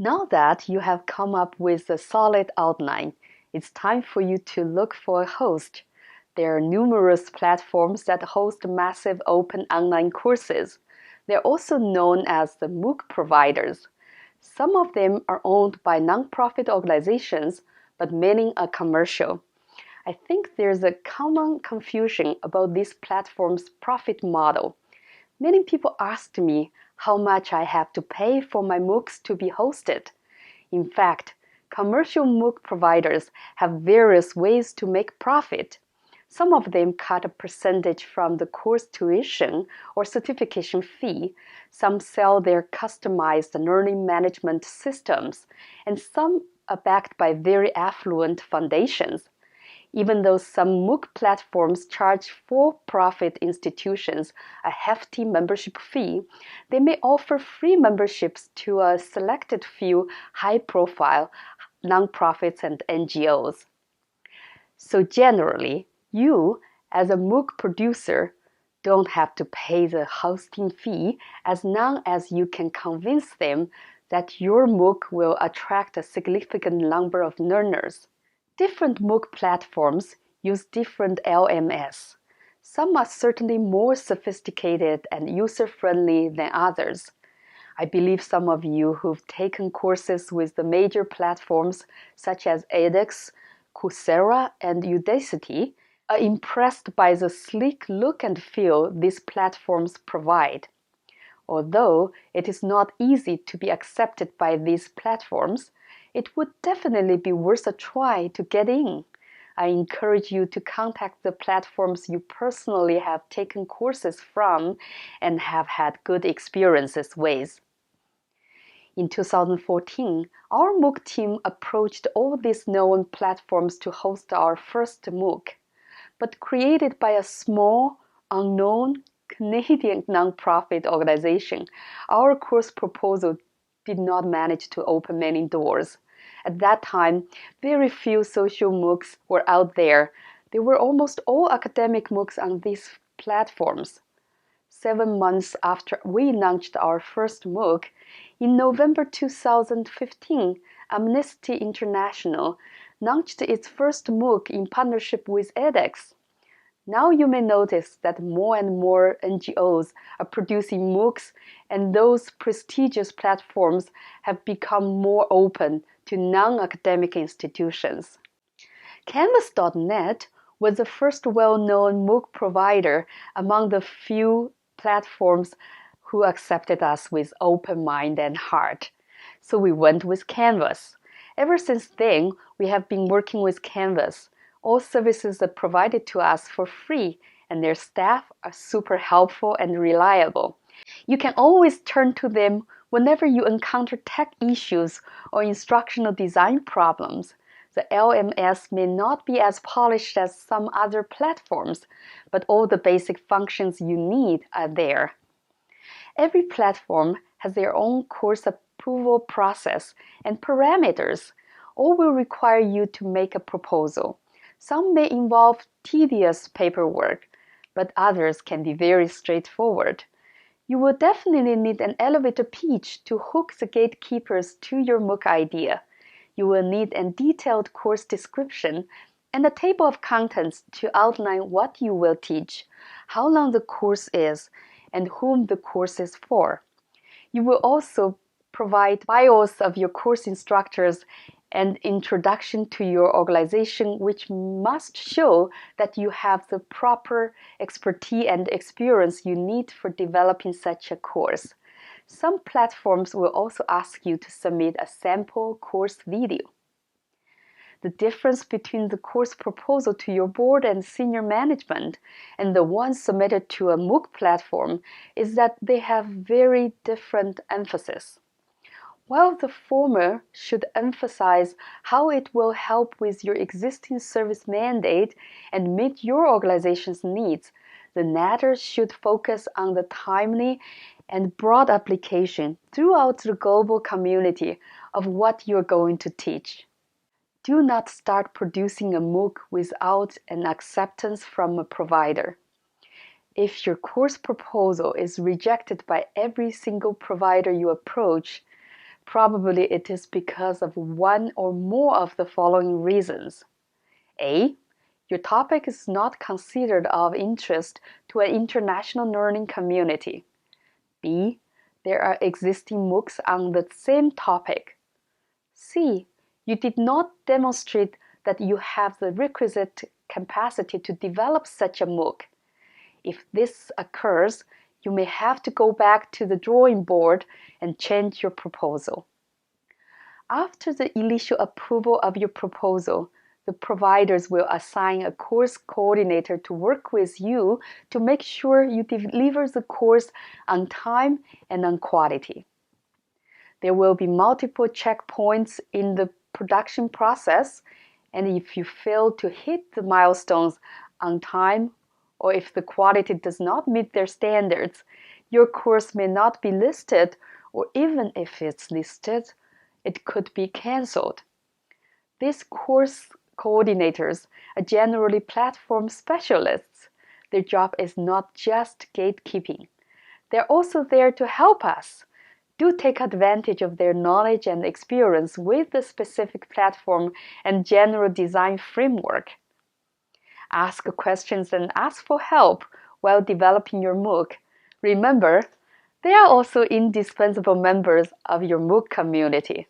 Now that you have come up with a solid outline, it's time for you to look for a host. There are numerous platforms that host massive open online courses. They're also known as the MOOC providers. Some of them are owned by nonprofit organizations, but many are commercial. I think there's a common confusion about these platforms' profit model. Many people asked me how much I have to pay for my MOOCs to be hosted. In fact, commercial MOOC providers have various ways to make profit. Some of them cut a percentage from the course tuition or certification fee. Some sell their customized learning management systems, and some are backed by very affluent foundations. Even though some MOOC platforms charge for-profit institutions a hefty membership fee, they may offer free memberships to a selected few high-profile nonprofits and NGOs. So generally, you, as a MOOC producer, don't have to pay the hosting fee as long as you can convince them that your MOOC will attract a significant number of learners. Different MOOC platforms use different LMS. Some are certainly more sophisticated and user-friendly than others. I believe some of you who've taken courses with the major platforms such as edX, Coursera, and Udacity are impressed by the sleek look and feel these platforms provide. Although it is not easy to be accepted by these platforms, it would definitely be worth a try to get in. I encourage you to contact the platforms you personally have taken courses from and have had good experiences with. In 2014, our MOOC team approached all these known platforms to host our first MOOC, but created by a small, unknown Canadian nonprofit organization, our course proposal did not manage to open many doors. At that time, very few social MOOCs were out there. They were almost all academic MOOCs on these platforms. 7 months after we launched our first MOOC, in November 2015, Amnesty International launched its first MOOC in partnership with edX. Now you may notice that more and more NGOs are producing MOOCs, and those prestigious platforms have become more open to non-academic institutions. Canvas.net was the first well-known MOOC provider among the few platforms who accepted us with open mind and heart. So we went with Canvas. Ever since then, we have been working with Canvas. All services are provided to us for free, and their staff are super helpful and reliable. You can always turn to them whenever you encounter tech issues or instructional design problems. The LMS may not be as polished as some other platforms, but all the basic functions you need are there. Every platform has their own course approval process and parameters. All will require you to make a proposal. Some may involve tedious paperwork, but others can be very straightforward. You will definitely need an elevator pitch to hook the gatekeepers to your MOOC idea. You will need a detailed course description and a table of contents to outline what you will teach, how long the course is, and whom the course is for. You will also provide bios of your course instructors and introduction to your organization, which must show that you have the proper expertise and experience you need for developing such a course. Some platforms will also ask you to submit a sample course video. The difference between the course proposal to your board and senior management and the one submitted to a MOOC platform is that they have very different emphasis. While the former should emphasize how it will help with your existing service mandate and meet your organization's needs, the latter should focus on the timely and broad application throughout the global community of what you're going to teach. Do not start producing a MOOC without an acceptance from a provider. If your course proposal is rejected by every single provider you approach, Probably it is because of one or more of the following reasons. A. Your topic is not considered of interest to an international learning community. B. There are existing MOOCs on the same topic. C. You did not demonstrate that you have the requisite capacity to develop such a MOOC. If this occurs, you may have to go back to the drawing board and change your proposal. After the initial approval of your proposal, the providers will assign a course coordinator to work with you to make sure you deliver the course on time and on quality. There will be multiple checkpoints in the production process, and if you fail to hit the milestones on time, or if the quality does not meet their standards, your course may not be listed, or even if it's listed, it could be cancelled. These course coordinators are generally platform specialists. Their job is not just gatekeeping. They're also there to help us. Do take advantage of their knowledge and experience with the specific platform and general design framework. Ask questions and ask for help while developing your MOOC. Remember, they are also indispensable members of your MOOC community.